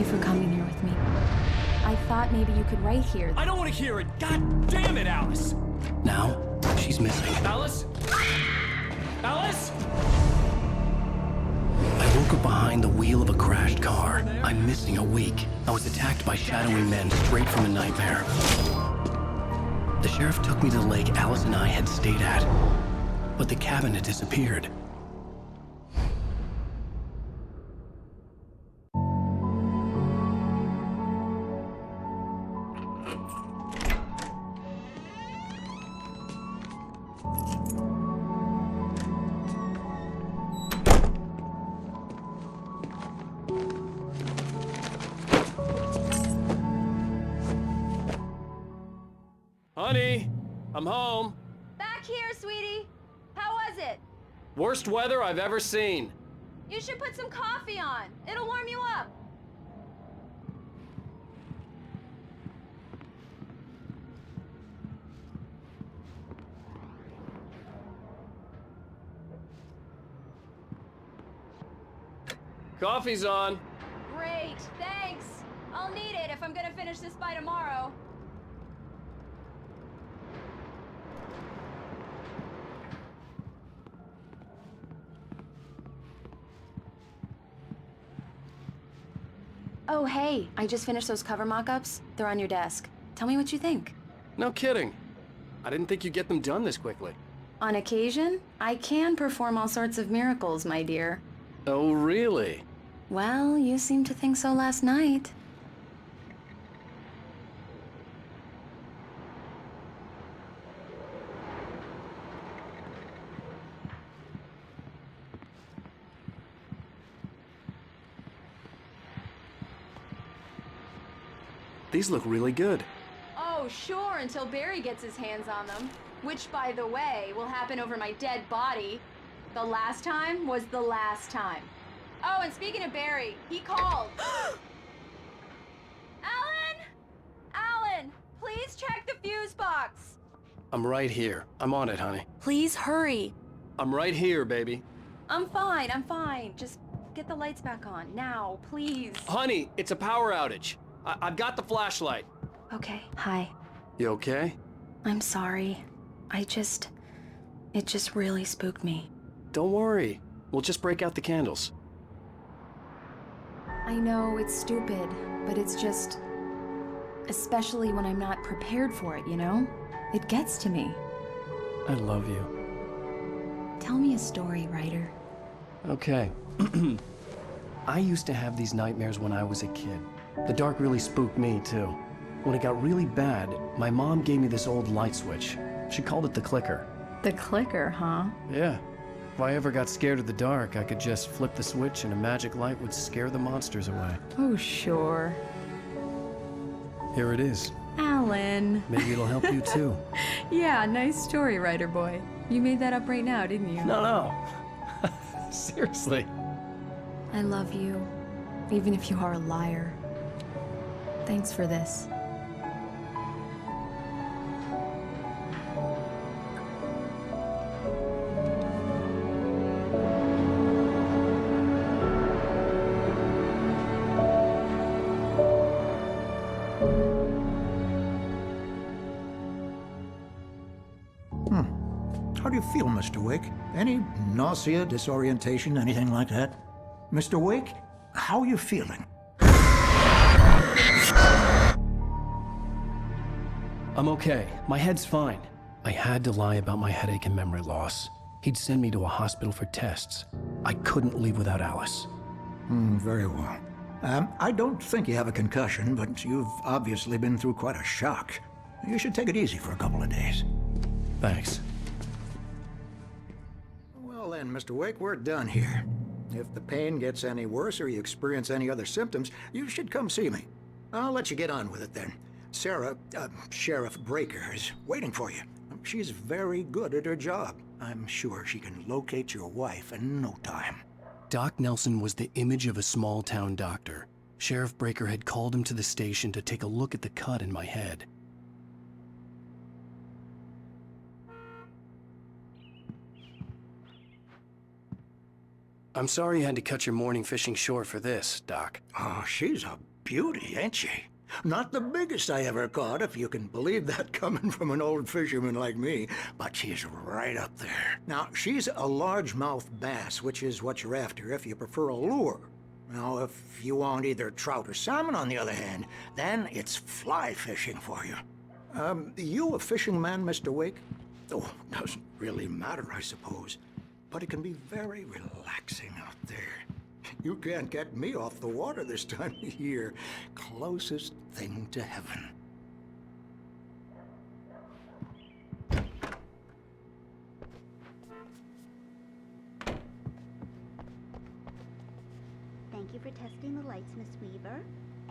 you for coming here with me. I thought maybe you could write here. I don't want to hear it! God damn it, Alice! Now, she's missing. Alice? Alice? I woke up behind the wheel of a crashed car. I'm missing a week. I was attacked by shadowy men straight from a nightmare. The sheriff took me to the lake Alice and I had stayed at, but the cabin had disappeared. Honey, I'm home. Back here, sweetie. How was it? Worst weather I've ever seen. You should put some coffee on. It'll warm you up. Coffee's on. Great, thanks. I'll need it if I'm gonna finish this by tomorrow. Oh, hey, I just finished those cover mock-ups. They're on your desk. Tell me what you think. No kidding. I didn't think you'd get them done this quickly. On occasion, I can perform all sorts of miracles, my dear. Oh, really? Well, you seemed to think so last night. These look really good. Oh, sure, until Barry gets his hands on them. Which, by the way, will happen over my dead body. The last time was the last time. Oh, and speaking of Barry, he called. Alan! Alan, please check the fuse box. I'm right here. I'm on it, honey. Please hurry. I'm right here, baby. I'm fine, I'm fine. Just get the lights back on, now, please. Honey, it's a power outage. I've got the flashlight. Okay, hi. You okay? I'm sorry. It just really spooked me. Don't worry. We'll just break out the candles. I know it's stupid, but it's just... especially when I'm not prepared for it, you know? It gets to me. I love you. Tell me a story, writer. Okay. I used to have these nightmares when I was a kid. The dark really spooked me, too. When it got really bad, my mom gave me this old light switch. She called it the clicker. The clicker, huh? Yeah. If I ever got scared of the dark, I could just flip the switch and a magic light would scare the monsters away. Oh, sure. Here it is. Alan. Maybe it'll help you, too. Yeah, nice story, writer boy. You made that up right now, didn't you? No. Seriously. I love you, even if you are a liar. Thanks for this. How do you feel, Mr. Wake? Any nausea, disorientation, anything like that? Mr. Wake, how are you feeling? I'm okay. My head's fine. I had to lie about my headache and memory loss. He'd send me to a hospital for tests. I couldn't leave without Alice. Very well. I don't think you have a concussion, but you've obviously been through quite a shock. You should take it easy for a couple of days. Thanks. Well then, Mr. Wake, we're done here. If the pain gets any worse or you experience any other symptoms, you should come see me. I'll let you get on with it then. Sarah, Sheriff Breaker, is waiting for you. She's very good at her job. I'm sure she can locate your wife in no time. Doc Nelson was the image of a small-town doctor. Sheriff Breaker had called him to the station to take a look at the cut in my head. I'm sorry you had to cut your morning fishing short for this, Doc. Oh, she's a beauty, ain't she? Not the biggest I ever caught, if you can believe that coming from an old fisherman like me, but she's right up there. Now, she's a largemouth bass, which is what you're after if you prefer a lure. Now, if you want either trout or salmon, on the other hand, then it's fly fishing for you. You a fishing man, Mr. Wake? Oh, doesn't really matter, I suppose. But it can be very relaxing out there. You can't get me off the water this time of year. Closest thing to heaven. Thank you for testing the lights, Miss Weaver.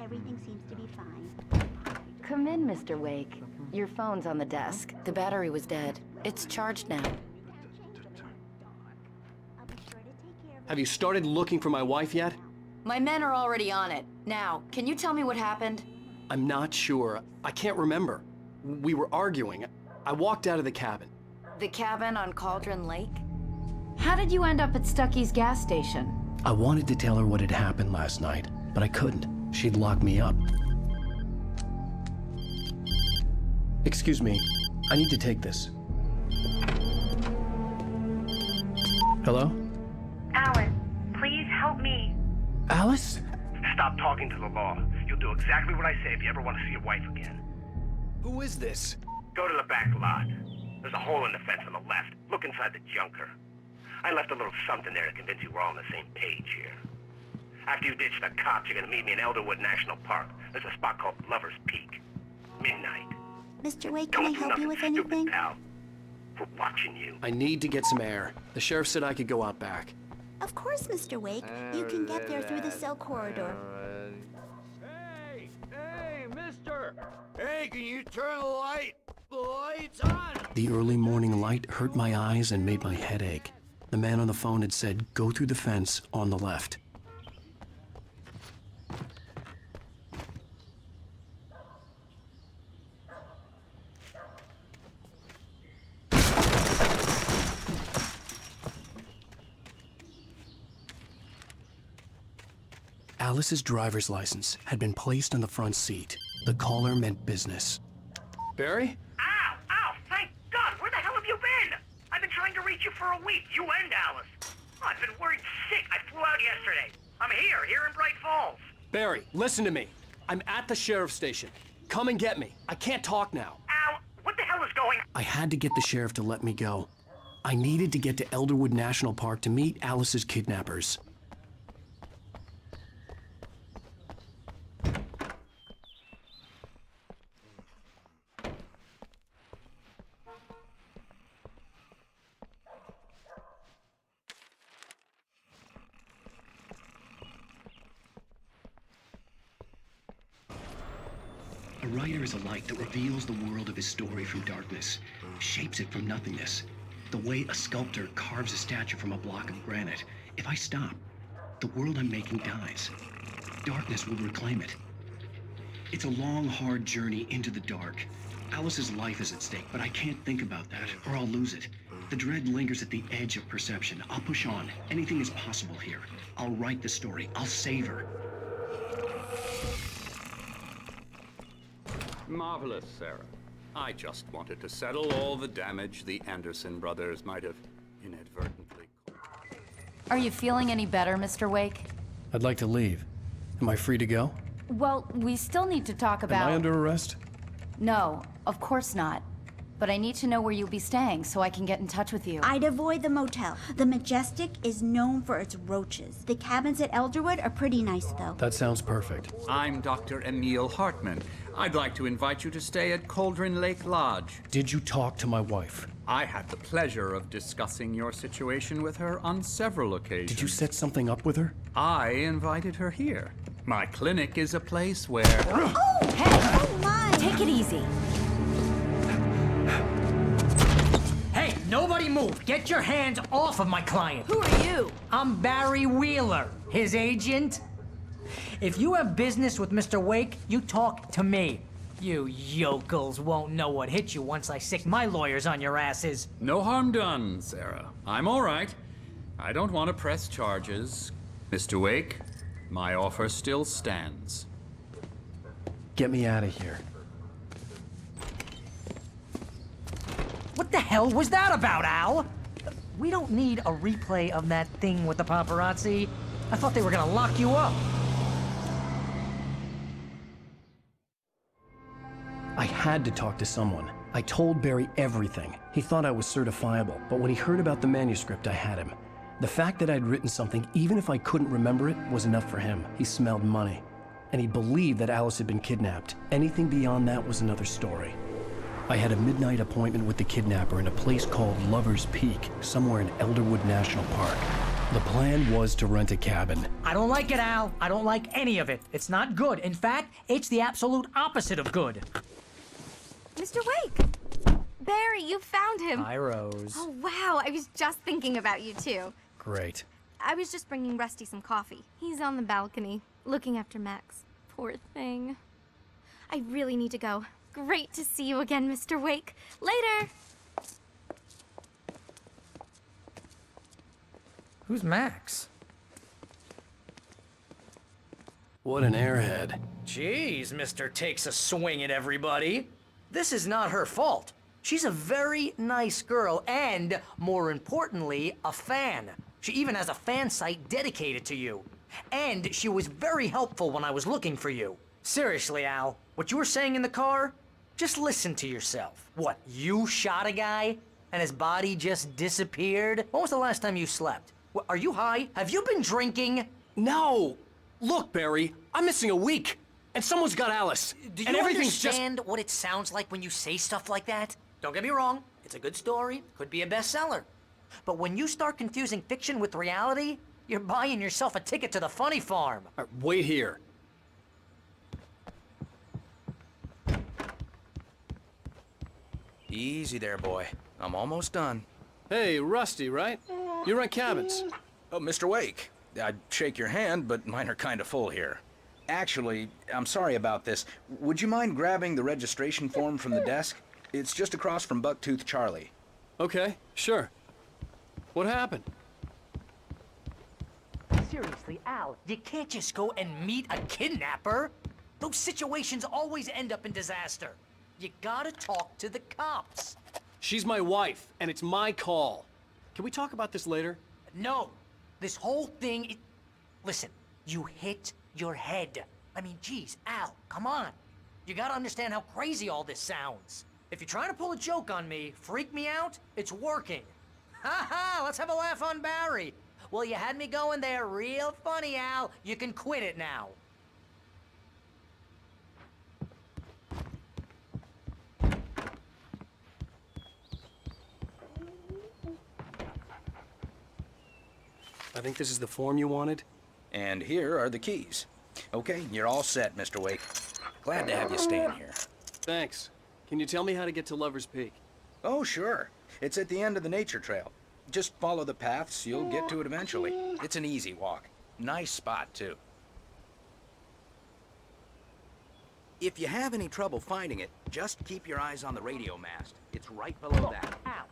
Everything seems to be fine. Come in, Mr. Wake. Your phone's on the desk. The battery was dead. It's charged now. I'll be sure to take care of Have you started looking for my wife yet? My men are already on it. Now, can you tell me what happened? I'm not sure. I can't remember. We were arguing. I walked out of the cabin. The cabin on Cauldron Lake? How did you end up at Stucky's gas station? I wanted to tell her what had happened last night, but I couldn't. She'd lock me up. Excuse me, I need to take this. Hello? Alice, please help me. Alice? Stop talking to the law. You'll do exactly what I say if you ever want to see your wife again. Who is this? Go to the back lot. There's a hole in the fence on the left. Look inside the junker. I left a little something there to convince you we're all on the same page here. After you ditch the cops, you're gonna meet me in Elderwood National Park. There's a spot called Lover's Peak. Midnight. Mr. Wake, can I Don't do help you nothing with stupid, anything? pal. We're watching you. I need to get some air. The sheriff said I could go out back. Of course, Mr. Wake. You can get there through the cell corridor. Hey, mister! Hey, can you turn the light? The light's on! The early morning light hurt my eyes and made my head ache. The man on the phone had said, go through the fence on the left. Alice's driver's license had been placed on the front seat. The caller meant business. Barry? Ow! Ow! Thank God! Where the hell have you been? I've been trying to reach you for a week. You and Alice. Oh, I've been worried sick. I flew out yesterday. I'm here in Bright Falls. Barry, listen to me. I'm at the sheriff's station. Come and get me. I can't talk now. Ow! What the hell is going on? I had to get the sheriff to let me go. I needed to get to Elderwood National Park to meet Alice's kidnappers. A writer is a light that reveals the world of his story from darkness, shapes it from nothingness. The way a sculptor carves a statue from a block of granite. If I stop, the world I'm making dies. Darkness will reclaim it. It's a long, hard journey into the dark. Alice's life is at stake, but I can't think about that, or I'll lose it. The dread lingers at the edge of perception. I'll push on. Anything is possible here. I'll write the story. I'll save her. Marvelous, Sarah. I just wanted to settle all the damage the Anderson brothers might have inadvertently caused. Are you feeling any better, Mr. Wake? I'd like to leave. Am I free to go? Well, we still need to talk about... Am I under arrest? No, of course not. But I need to know where you'll be staying so I can get in touch with you. I'd avoid the motel. The Majestic is known for its roaches. The cabins at Elderwood are pretty nice, though. That sounds perfect. I'm Dr. Emil Hartman. I'd like to invite you to stay at Cauldron Lake Lodge. Did you talk to my wife? I had the pleasure of discussing your situation with her on several occasions. Did you set something up with her? I invited her here. My clinic is a place where... Oh, hey! Oh, my! Take it easy. Hey, nobody move! Get your hands off of my client! Who are you? I'm Barry Wheeler, his agent. If you have business with Mr. Wake, you talk to me. You yokels won't know what hit you once I sick my lawyers on your asses. No harm done, Sarah. I'm all right. I don't want to press charges. Mr. Wake, my offer still stands. Get me out of here. What the hell was that about, Al? We don't need a replay of that thing with the paparazzi. I thought they were gonna lock you up. I had to talk to someone. I told Barry everything. He thought I was certifiable, but when he heard about the manuscript, I had him. The fact that I'd written something, even if I couldn't remember it, was enough for him. He smelled money. And he believed that Alice had been kidnapped. Anything beyond that was another story. I had a midnight appointment with the kidnapper in a place called Lover's Peak, somewhere in Elderwood National Park. The plan was to rent a cabin. I don't like it, Al. I don't like any of it. It's not good. In fact, it's the absolute opposite of good. Mr. Wake! Barry, you found him. Hi, Rose. Oh, wow. I was just thinking about you, too. Great. I was just bringing Rusty some coffee. He's on the balcony, looking after Max. Poor thing. I really need to go. Great to see you again, Mr. Wake. Later! Who's Max? What an airhead. Jeez, Mr. Takes a swing at everybody. This is not her fault. She's a very nice girl and, more importantly, a fan. She even has a fan site dedicated to you. And she was very helpful when I was looking for you. Seriously, Al, what you were saying in the car? Just listen to yourself. What, you shot a guy and his body just disappeared? When was the last time you slept? What, are you high? Have you been drinking? No! Look, Barry, I'm missing a week. And someone's got Alice. Do and you everything's understand what it sounds like when you say stuff like that? Don't get me wrong, it's a good story, could be a bestseller. But when you start confusing fiction with reality, you're buying yourself a ticket to the funny farm. Wait here. Easy there, boy. I'm almost done. Hey, Rusty, right? You rent cabins. Oh, Mr. Wake. I'd shake your hand, but mine are kind of full here. Actually, I'm sorry about this. Would you mind grabbing the registration form from the desk? It's just across from Bucktooth Charlie. Okay, sure. What happened? Seriously, Al, you can't just go and meet a kidnapper. Those situations always end up in disaster. You gotta talk to the cops. She's my wife, and it's my call. Can we talk about this later? No, this whole thing, listen, you hit your head. I mean, geez, Al, come on. You gotta understand how crazy all this sounds. If you're trying to pull a joke on me, freak me out, it's working. Ha ha, let's have a laugh on Barry. Well, you had me going there real funny, Al. You can quit it now. I think this is the form you wanted. And here are the keys. Okay, you're all set, Mr. Wake. Glad to have you staying here. Thanks. Can you tell me how to get to Lover's Peak? Oh, sure. It's at the end of the nature trail. Just follow the paths, you'll get to it eventually. It's an easy walk. Nice spot, too. If you have any trouble finding it, just keep your eyes on the radio mast. It's right below that. Al,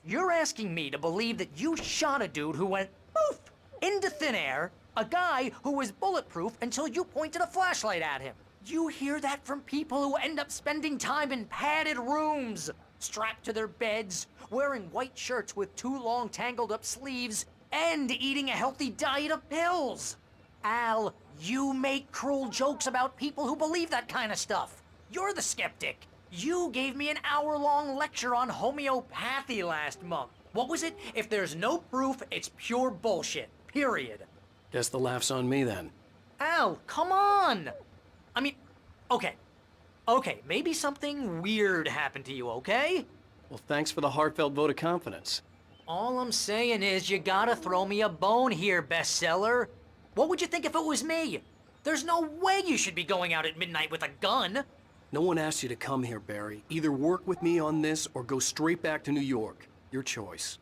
you're asking me to believe that you shot a dude who went poof into thin air, a guy who was bulletproof until you pointed a flashlight at him. You hear that from people who end up spending time in padded rooms, strapped to their beds, wearing white shirts with too long tangled up sleeves, and eating a healthy diet of pills. Al, you make cruel jokes about people who believe that kind of stuff. You're the skeptic. You gave me an hour-long lecture on homeopathy last month. What was it? If there's no proof, it's pure bullshit. Period. Guess the laugh's on me then. Al, come on! I mean, okay, maybe something weird happened to you, okay? Well, thanks for the heartfelt vote of confidence. All I'm saying is you gotta throw me a bone here, bestseller. What would you think if it was me? There's no way you should be going out at midnight with a gun. No one asked you to come here, Barry. Either work with me on this or go straight back to New York. Your choice.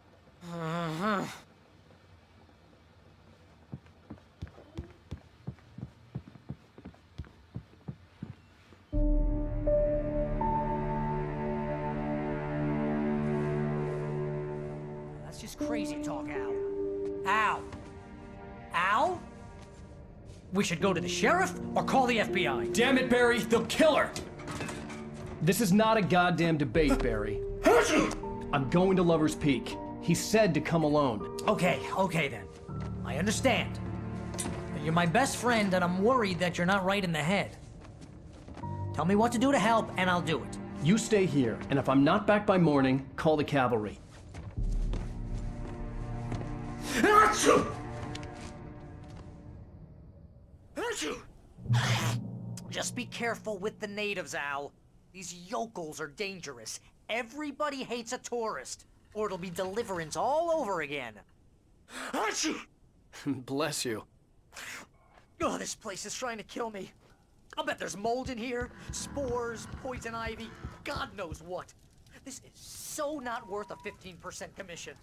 That's just crazy talk, Al. Al? Al? We should go to the sheriff or call the FBI. Damn it, Barry, they'll kill her! This is not a goddamn debate, Barry. I'm going to Lover's Peak. He said to come alone. Okay then. I understand. You're my best friend, and I'm worried that you're not right in the head. Tell me what to do to help, and I'll do it. You stay here, and if I'm not back by morning, call the cavalry. Just be careful with the natives, Al. These yokels are dangerous. Everybody hates a tourist, or it'll be Deliverance all over again. Bless you. Oh, this place is trying to kill me. I'll bet there's mold in here, spores, poison ivy, God knows what. This is so not worth a 15% commission.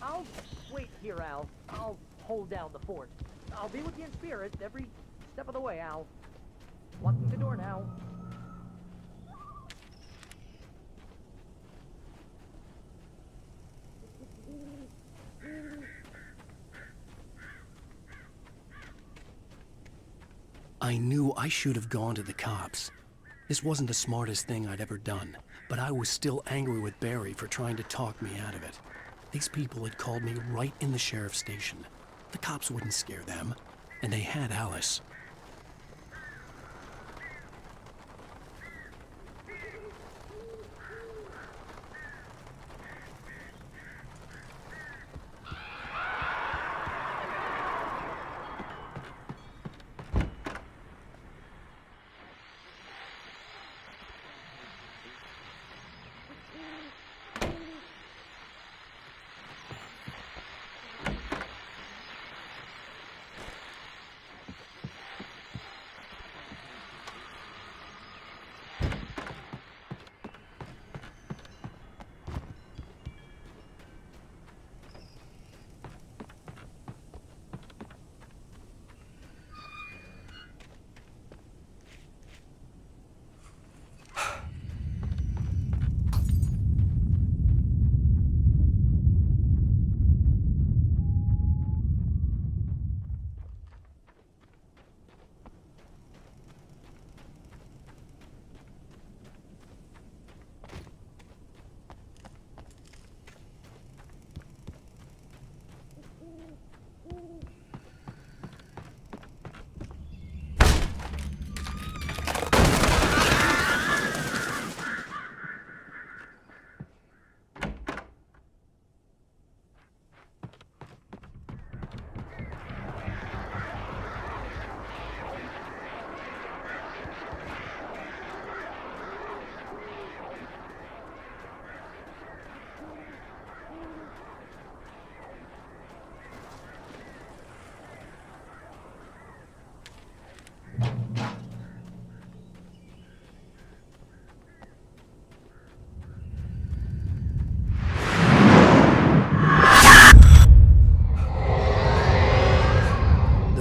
I'll wait here, Al. I'll hold down the fort. I'll be with you in spirit every step of the way, Al. Locking the door now. I knew I should have gone to the cops. This wasn't the smartest thing I'd ever done, but I was still angry with Barry for trying to talk me out of it. These people had called me right in the sheriff's station. The cops wouldn't scare them, and they had Alice.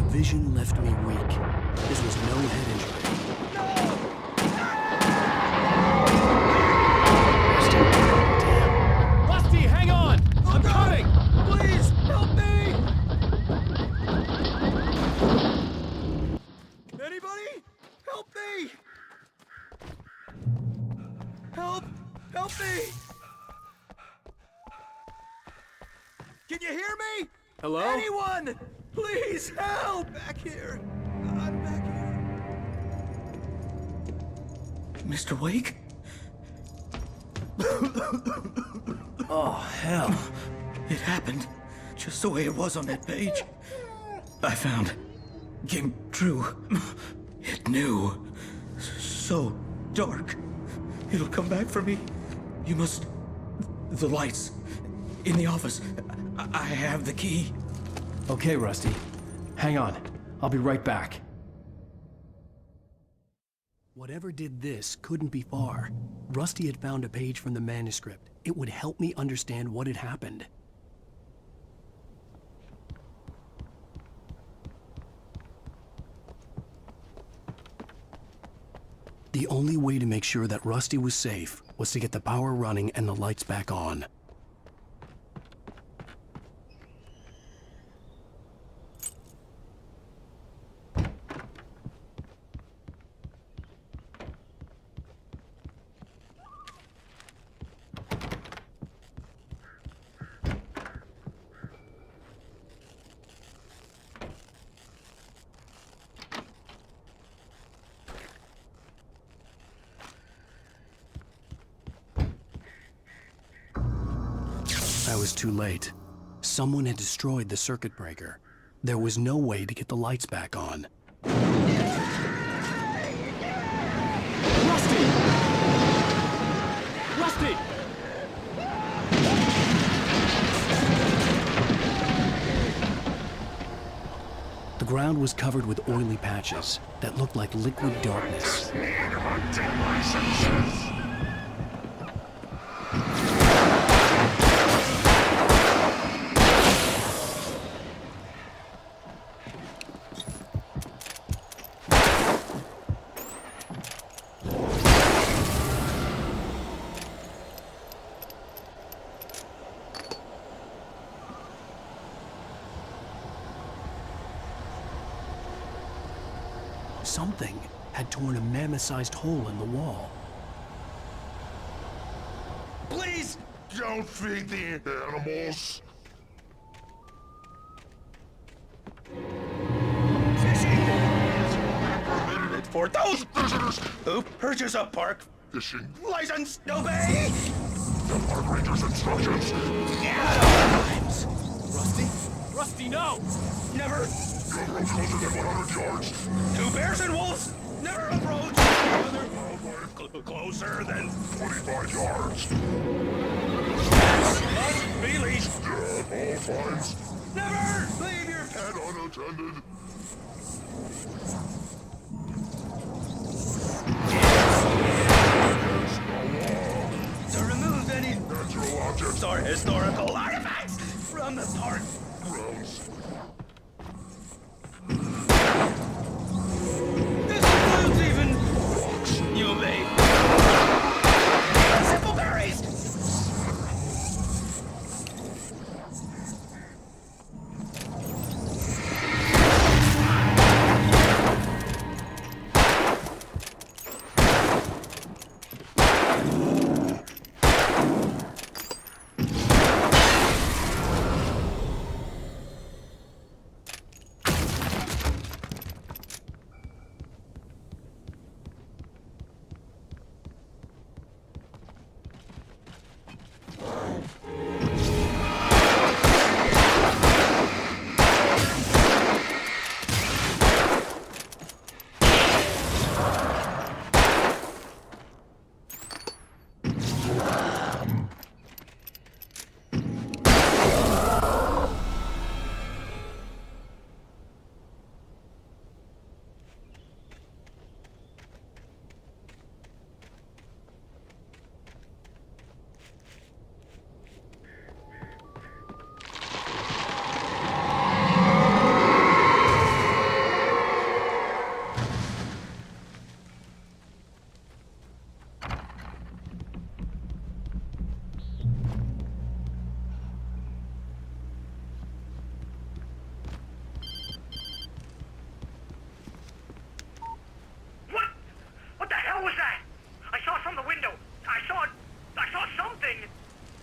Vision left me weak. This was no head injury. Damn. Rusty, hang on! I'm coming! Please, help me! Anybody? Help me! Help me! Can you hear me? Hello? Anyone! Please help! Back here. I'm back here. Mr. Wake? Oh, hell. It happened just the way it was on that page. I found. Came true. It knew. So dark. It'll come back for me. You must... The lights. In the office. I have the key. Okay, Rusty. Hang on. I'll be right back. Whatever did this couldn't be far. Rusty had found a page from the manuscript. It would help me understand what had happened. The only way to make sure that Rusty was safe was to get the power running and the lights back on. I was too late. Someone had destroyed the circuit breaker. There was no way to get the lights back on. Rusty! Rusty! The ground was covered with oily patches that looked like liquid darkness. Something had torn a mammoth-sized hole in the wall. Please don't feed the animals. Fishing permitted for those visitors who purchase a park fishing license. Obey the park ranger's instructions at all times. Rusty? Rusty, no! Never approach closer than 100 yards. Two bears and wolves never approach another wildlife closer than 25 yards. Must be leashed at all times. Never leave your pet unattended. To remove any natural objects or historical artifacts from the park grounds. This includes even rocks. You may simple berries.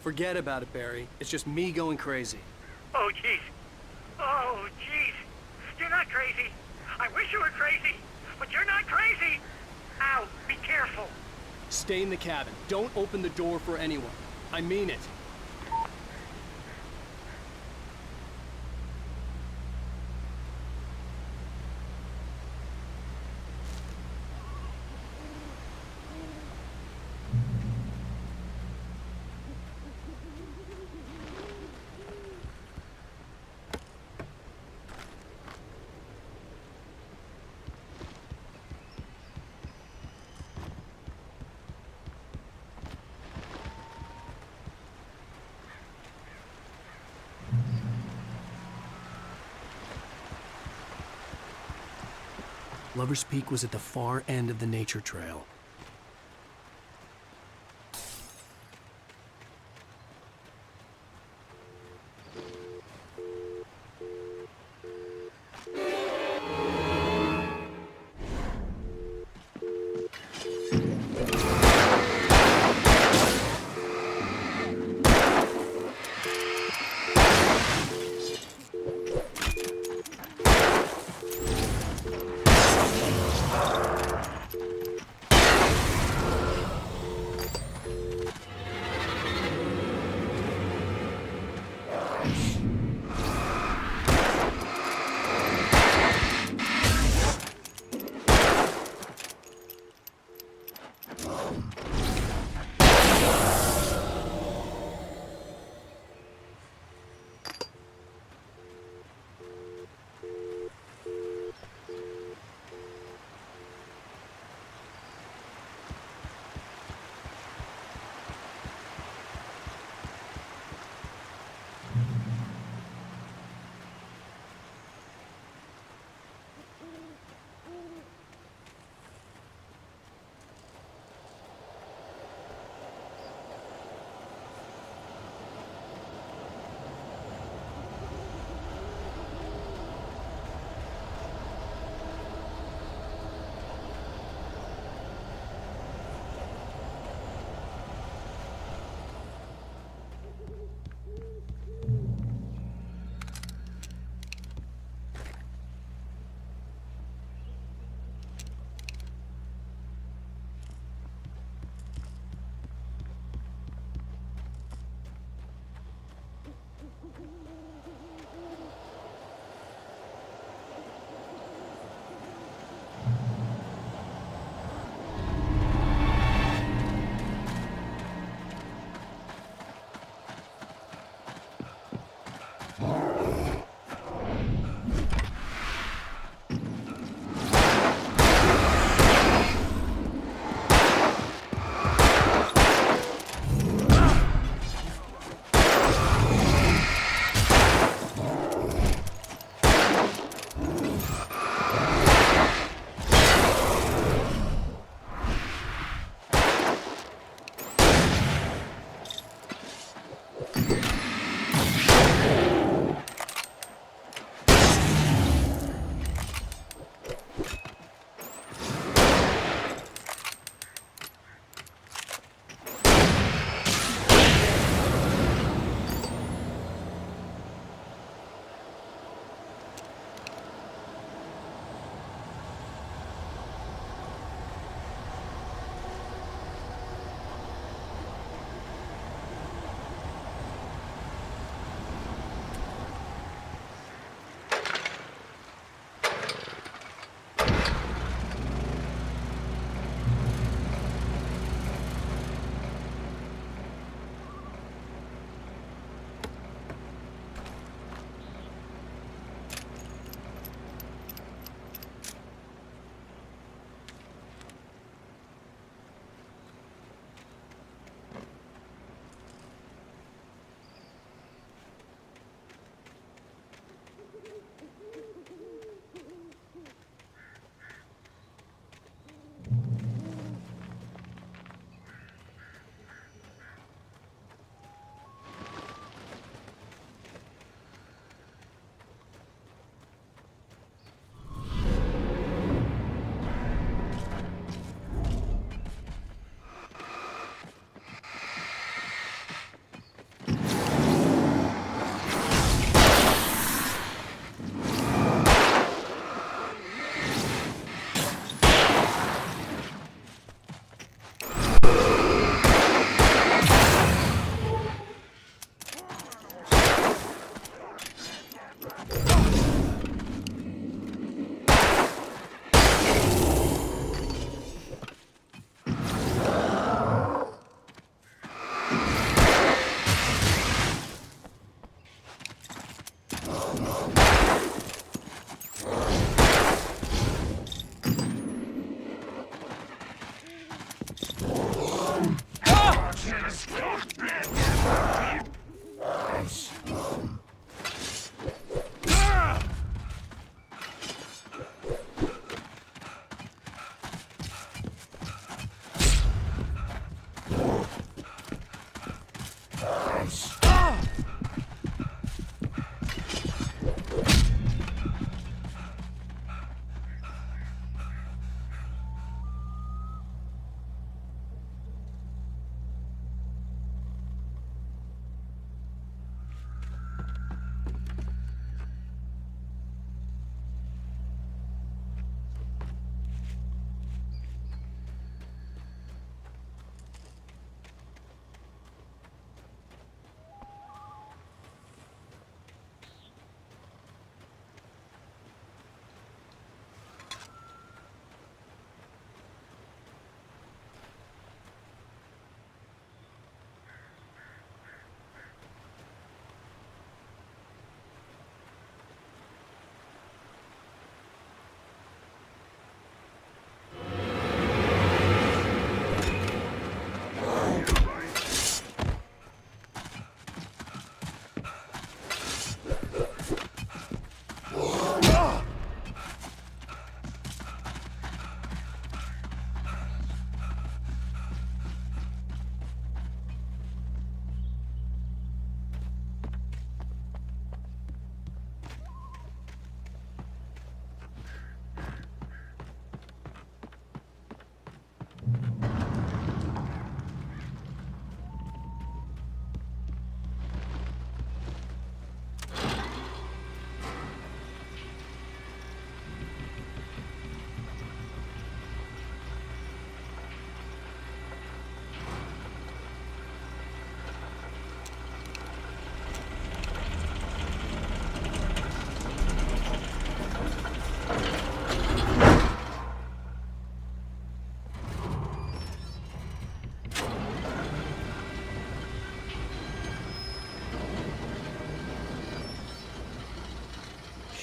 Forget about it, Barry. It's just me going crazy. Oh, jeez. Oh, jeez. You're not crazy. I wish you were crazy, but you're not crazy. Ow, be careful. Stay in the cabin. Don't open the door for anyone. I mean it. Lover's Peak was at the far end of the nature trail.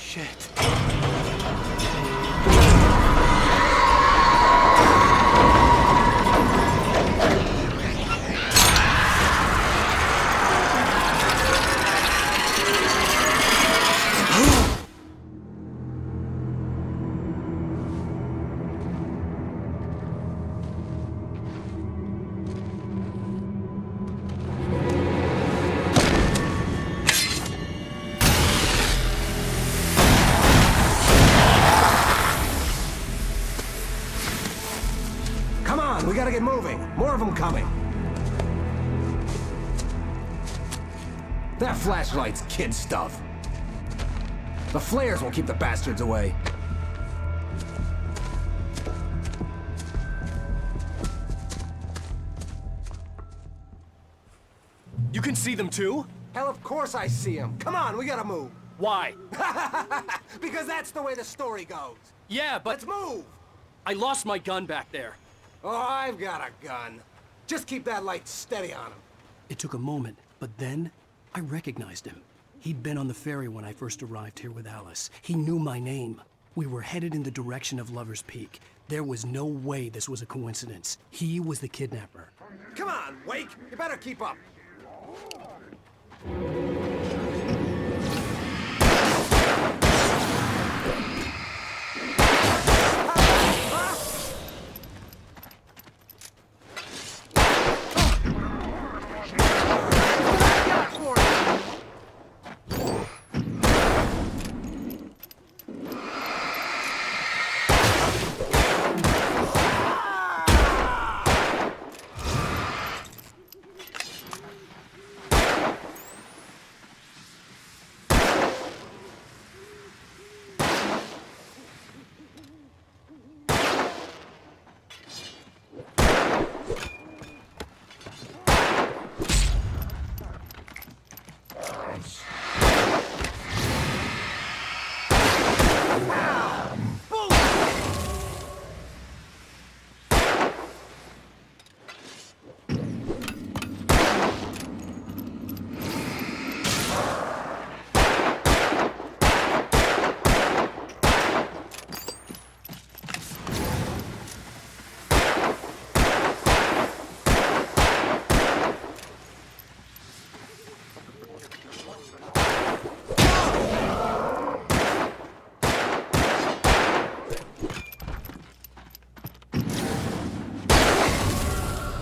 Shit. We gotta get moving. More of them coming. That flashlight's kid stuff. The flares will keep the bastards away. You can see them too? Hell, of course I see them. Come on, we gotta move. Why? Because that's the way the story goes. Yeah, but... Let's move! I lost my gun back there. Oh, I've got a gun. Just keep that light steady on him. It took a moment, but then I recognized him. He'd been on the ferry when I first arrived here with Alice. He knew my name. We were headed in the direction of Lover's Peak. There was no way this was a coincidence. He was the kidnapper. Come on, Wake! You better keep up.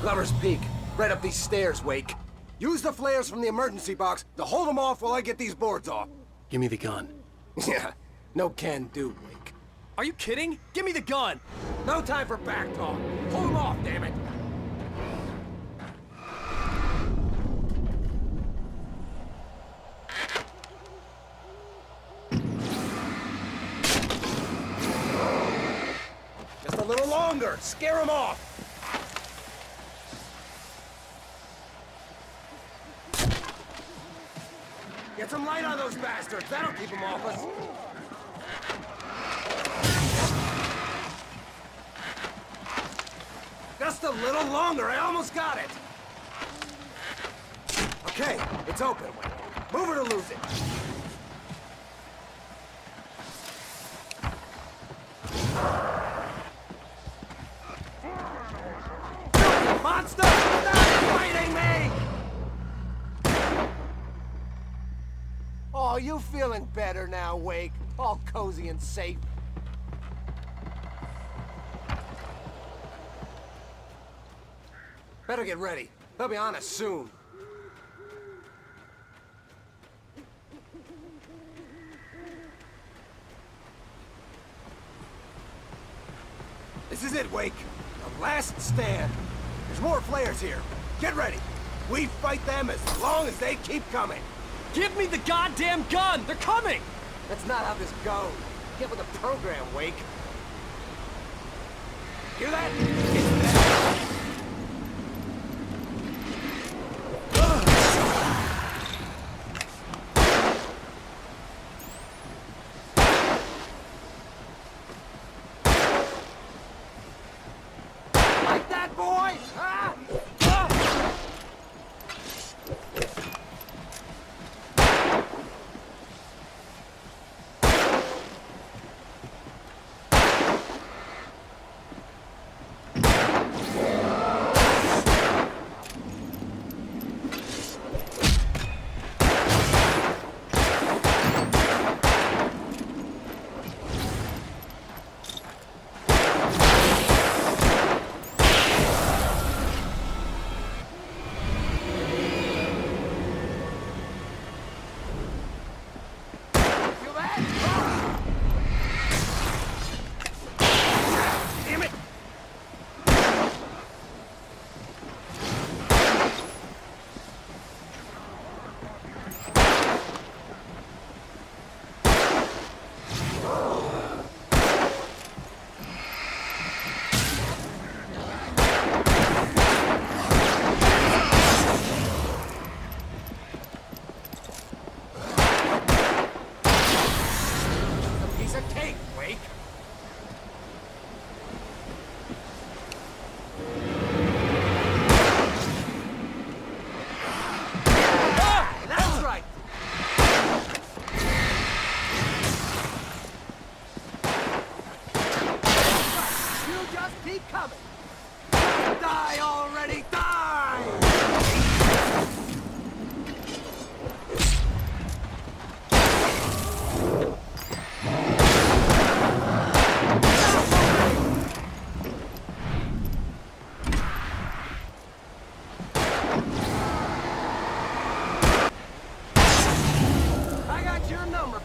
Lover's Peak. Right up these stairs, Wake. Use the flares from the emergency box to hold them off while I get these boards off. Give me the gun. Yeah, no can do, Wake. Are you kidding? Give me the gun! No time for back talk. Hold them off, damn it. Just a little longer. Scare them off. Get some light on those bastards. That'll keep them off us. Just a little longer. I almost got it. Okay, it's open. Move it or lose it. Monster! Stop fighting me! Oh, you feeling better now, Wake? All cozy and safe. Better get ready. They'll be on us soon. This is it, Wake. The last stand. There's more flares here. Get ready. We fight them as long as they keep coming. Give me the goddamn gun! They're coming! That's not how this goes. Get with the program, Wake. Hear that? It's that. Like that, boy? Huh?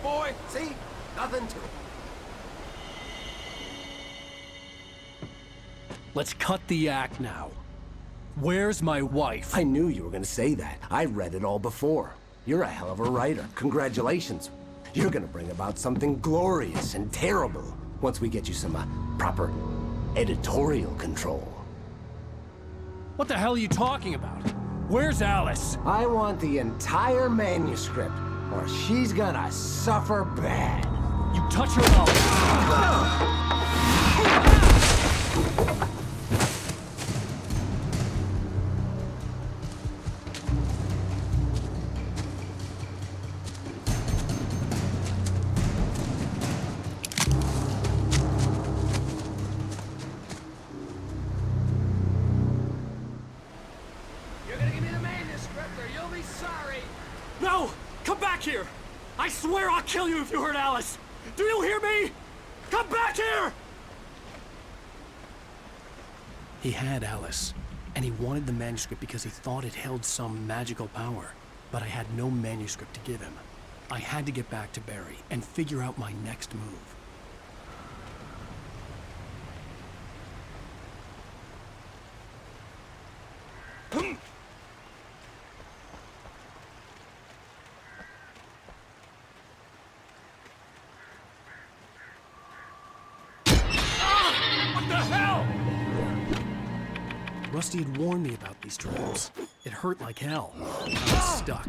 boy. See? Nothing to it. Let's cut the act now. Where's my wife? I knew you were gonna say that. I read it all before. You're a hell of a writer. Congratulations. You're gonna bring about something glorious and terrible once we get you some proper editorial control. What the hell are you talking about? Where's Alice? I want the entire manuscript, or she's gonna suffer bad. You touch her and I'll... No! Come back here! I swear I'll kill you if you hurt Alice! Do you hear me? Come back here! He had Alice, and he wanted the manuscript because he thought it held some magical power. But I had no manuscript to give him. I had to get back to Barry and figure out my next move. Rusty had warned me about these traps. It hurt like hell. I was stuck.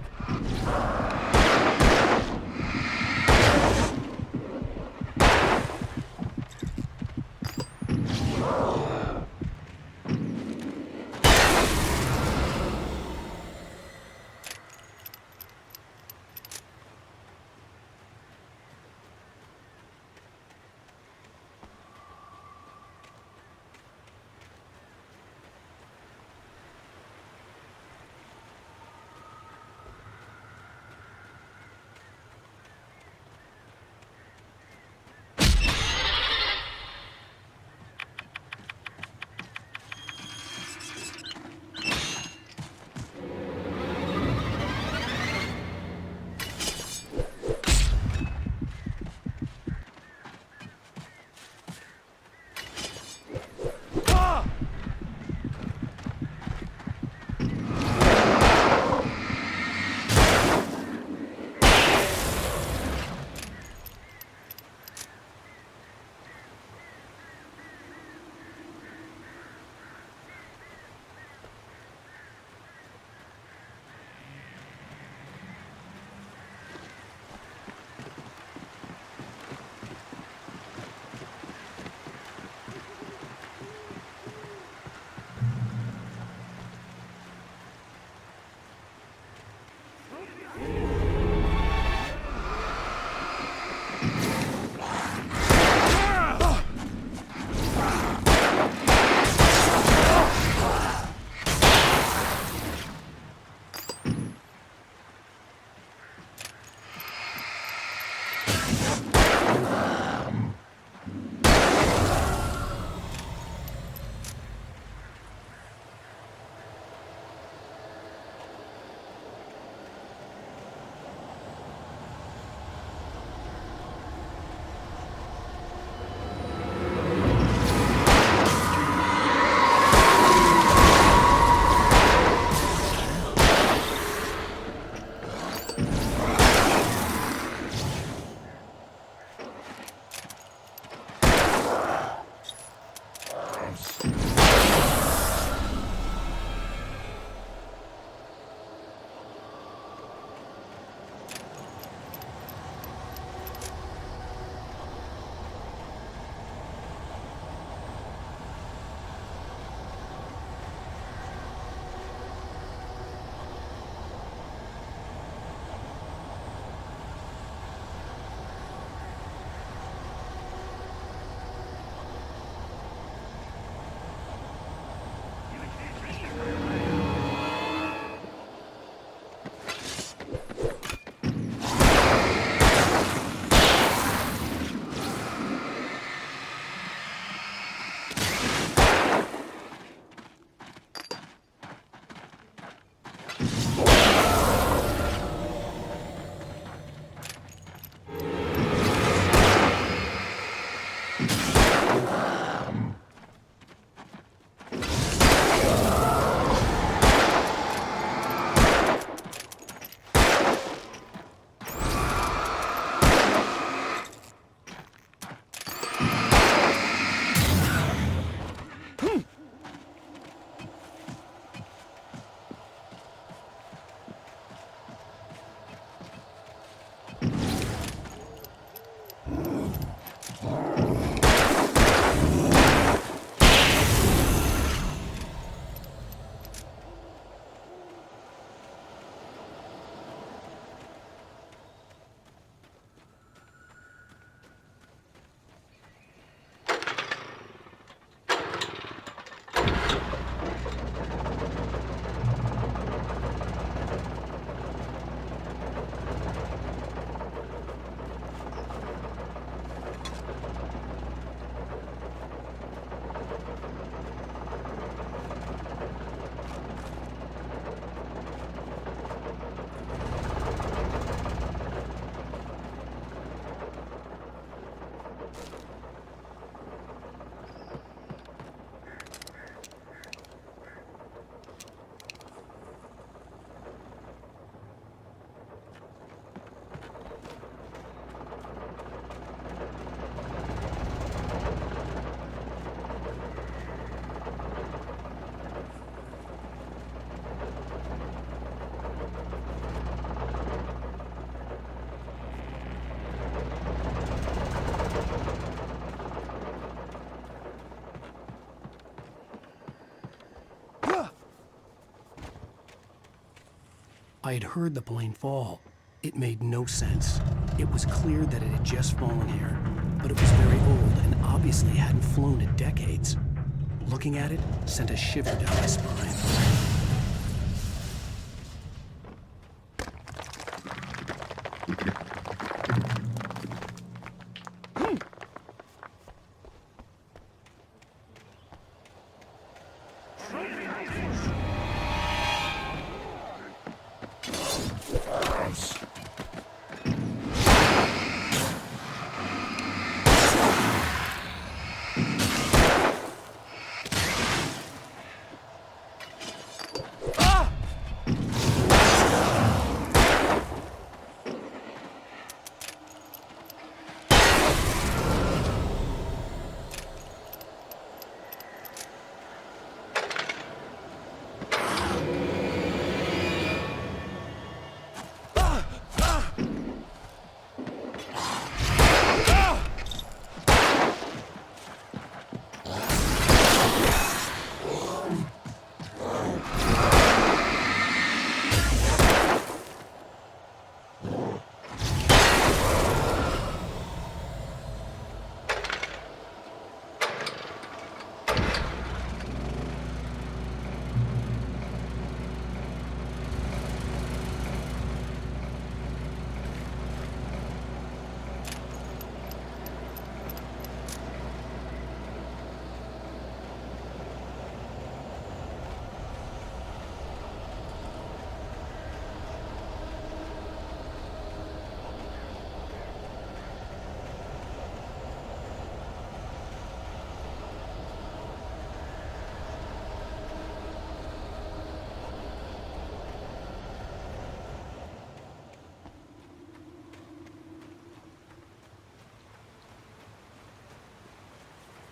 I had heard the plane fall. It made no sense. It was clear that it had just fallen here, but it was very old and obviously hadn't flown in decades. Looking at it sent a shiver down my spine.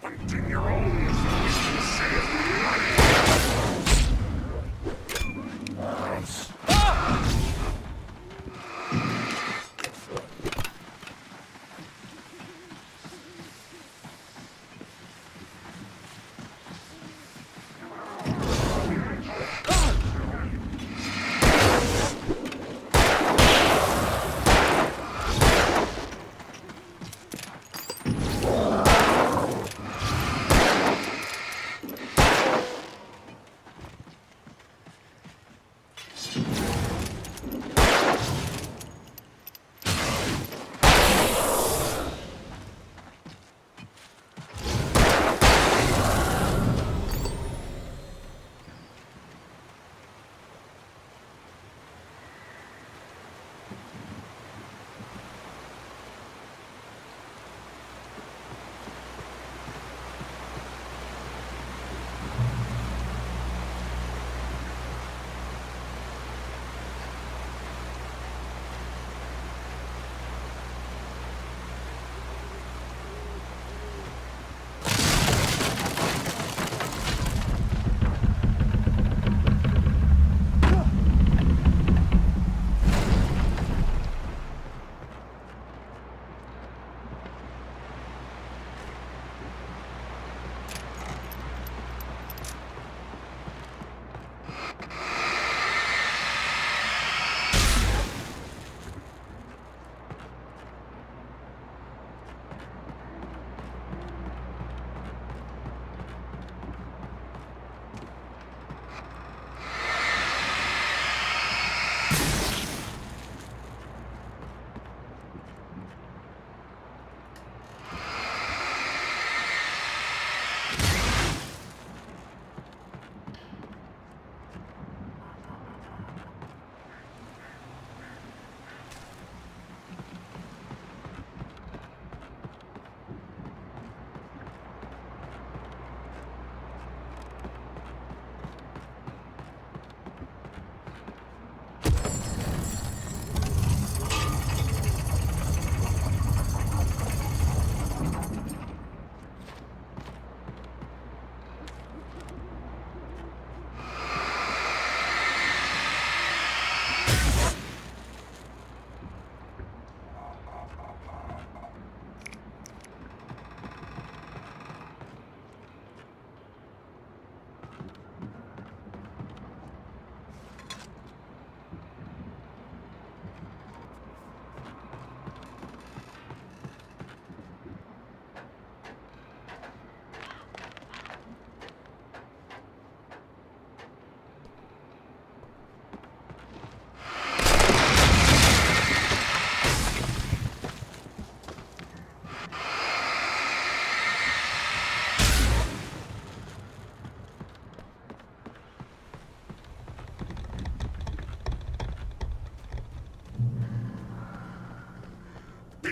Hunting your own saith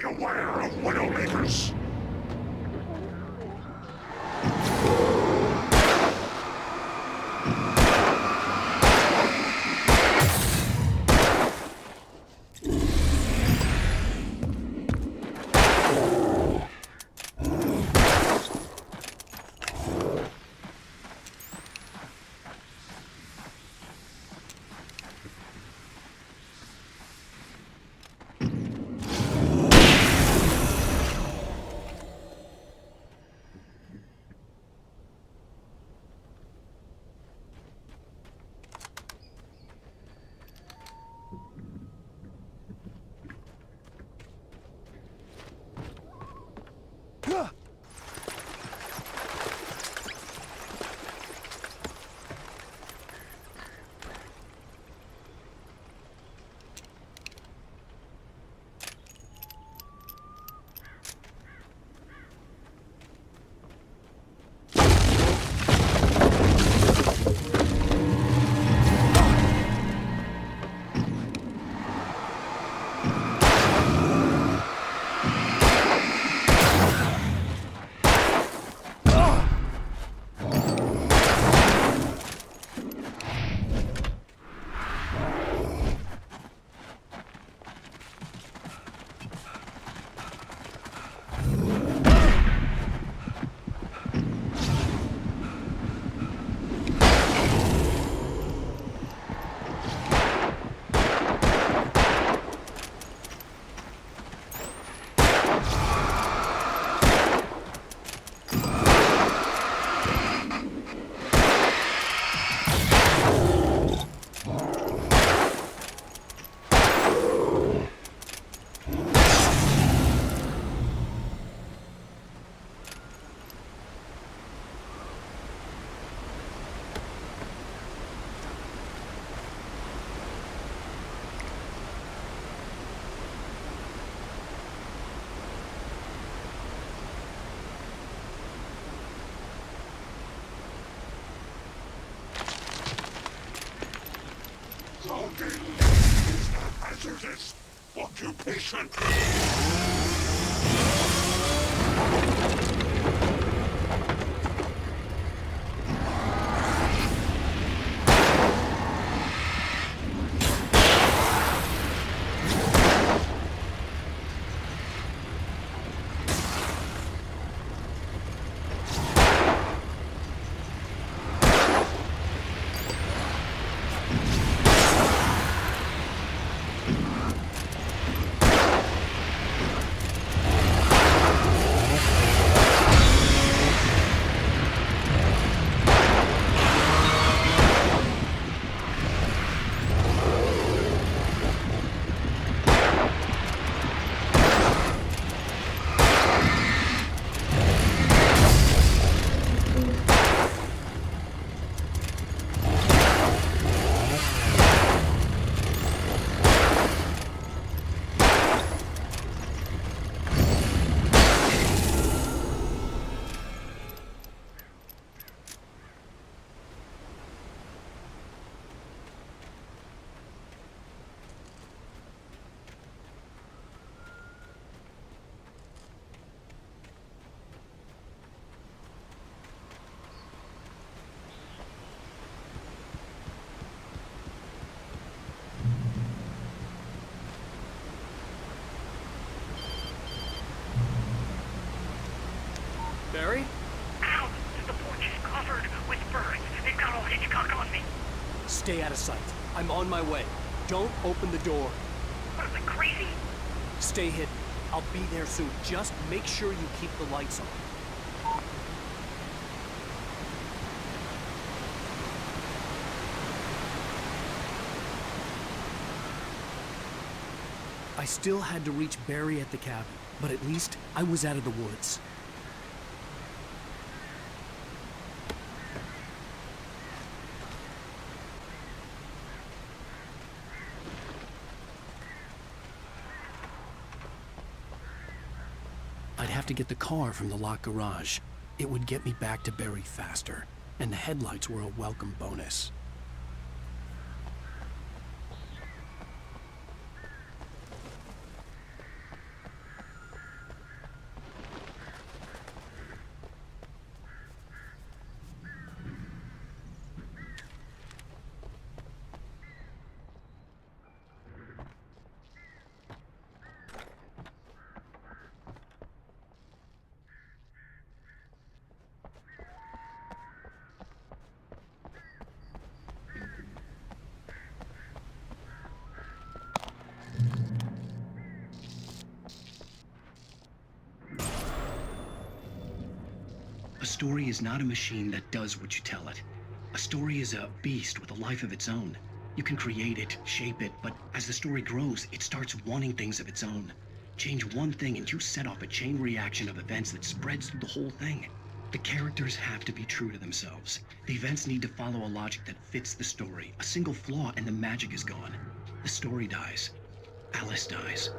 aware of widowmakers. Hazardous occupation. Barry? Ow! The porch is covered with birds. They've got all Hitchcock on me. Stay out of sight. I'm on my way. Don't open the door. What are they, crazy? Stay hidden. I'll be there soon. Just make sure you keep the lights on. I still had to reach Barry at the cabin, but at least I was out of the woods. I'd have to get the car from the locked garage. It would get me back to Barry faster, and the headlights were a welcome bonus. story is not a machine that does what you tell it. A story is a beast with a life of its own. You can create it, shape it, but as the story grows, it starts wanting things of its own. Change one thing and you set off a chain reaction of events that spreads through the whole thing. The characters have to be true to themselves. The events need to follow a logic that fits the story. A single flaw and the magic is gone. The story dies. Alice dies.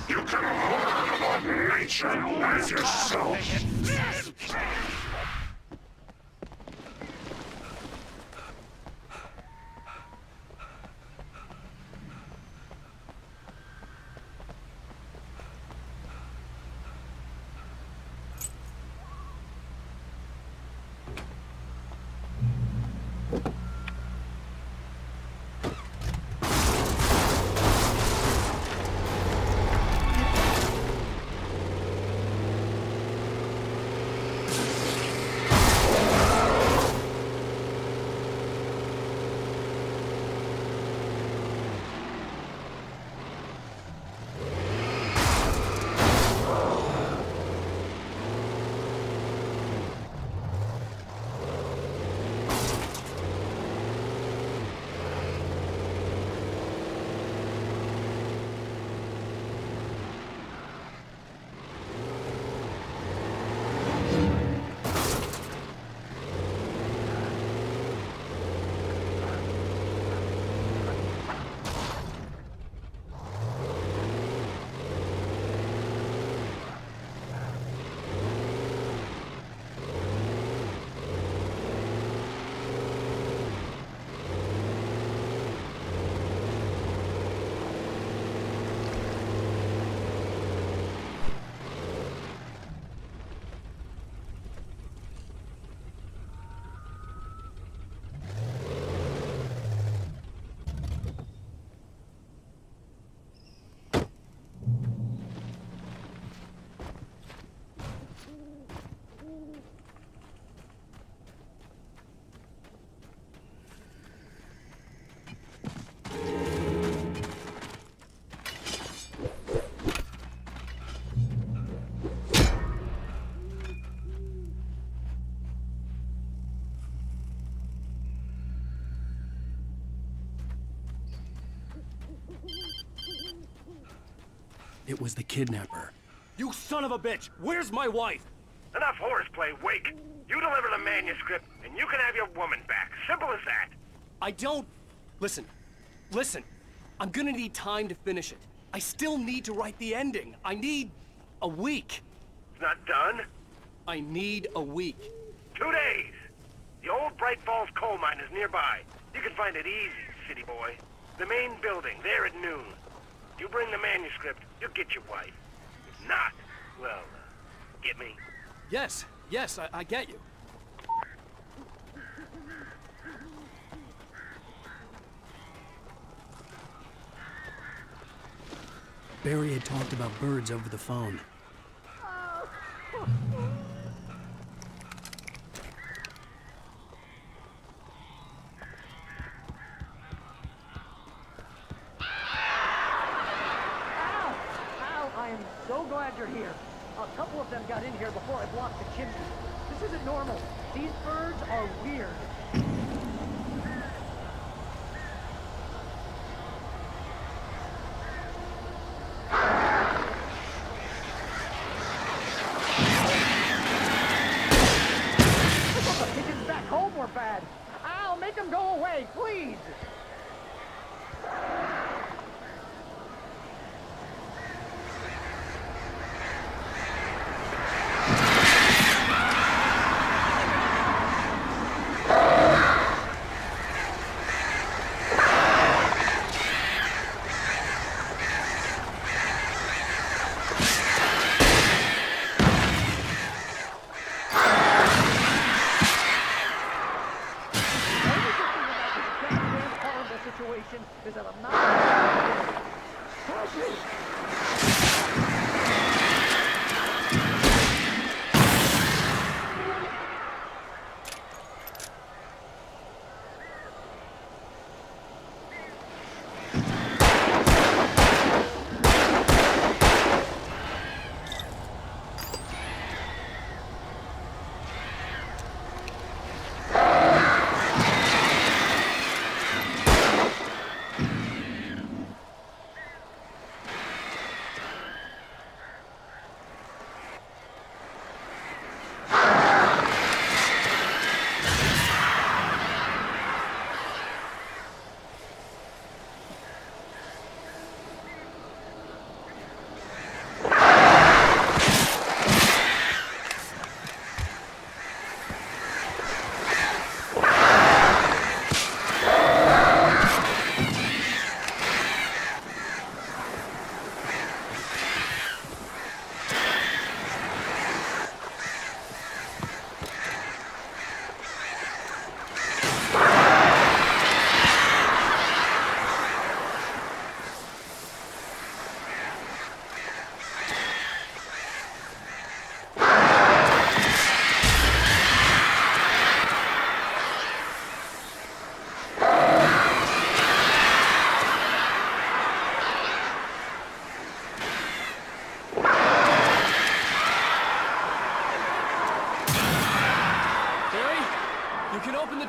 You can hold nature as yourself. It was the kidnapper. You son of a bitch! Where's my wife? Enough horseplay, Wake. You deliver the manuscript, and you can have your woman back. Simple as that. I don't... Listen. I'm gonna need time to finish it. I still need to write the ending. I need a week. It's not done? I need a week. 2 days. The old Bright Falls coal mine is nearby. You can find it easy, city boy. The main building, there at noon. You bring the manuscript, you'll get your wife. If not, well, get me? Yes, I get you. Barry had talked about birds over the phone. I am so glad you're here. A couple of them got in here before I blocked the chimney. This isn't normal. These birds are weird. The pigeons back home were bad. I'll make them go away, please. Is that I'm not...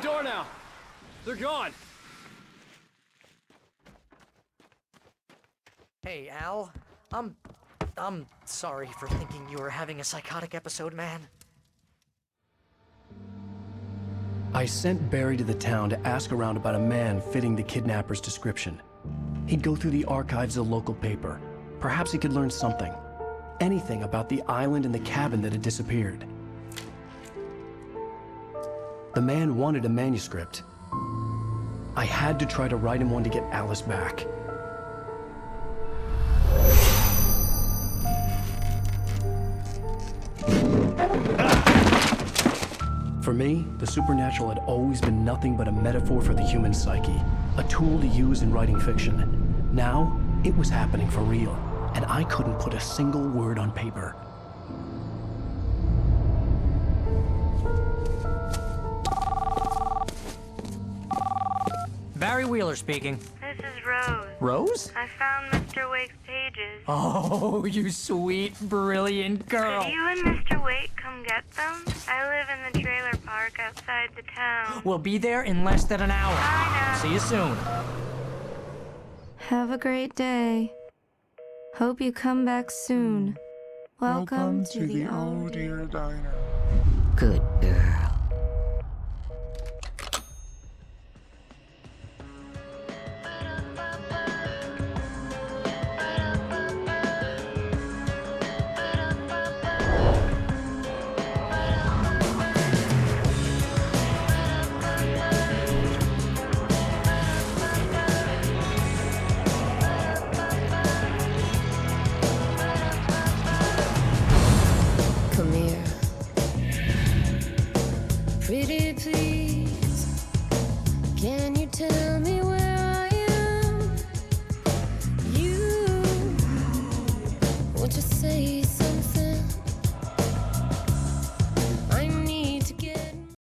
door now. They're gone. Hey, Al. I'm sorry for thinking you were having a psychotic episode, man. I sent Barry to the town to ask around about a man fitting the kidnapper's description. He'd go through the archives of the local paper. Perhaps he could learn something. Anything about the island and the cabin that had disappeared. The man wanted a manuscript. I had to try to write him one to get Alice back. For me, the supernatural had always been nothing but a metaphor for the human psyche, a tool to use in writing fiction. Now, it was happening for real, and I couldn't put a single word on paper. Barry Wheeler speaking. This is Rose. Rose? I found Mr. Wake's pages. Oh, you sweet, brilliant girl. Could you and Mr. Wake come get them? I live in the trailer park outside the town. We'll be there in less than an hour. Bye now. See you soon. Have a great day. Hope you come back soon. Welcome to the Oh Dear Diner. Good girl.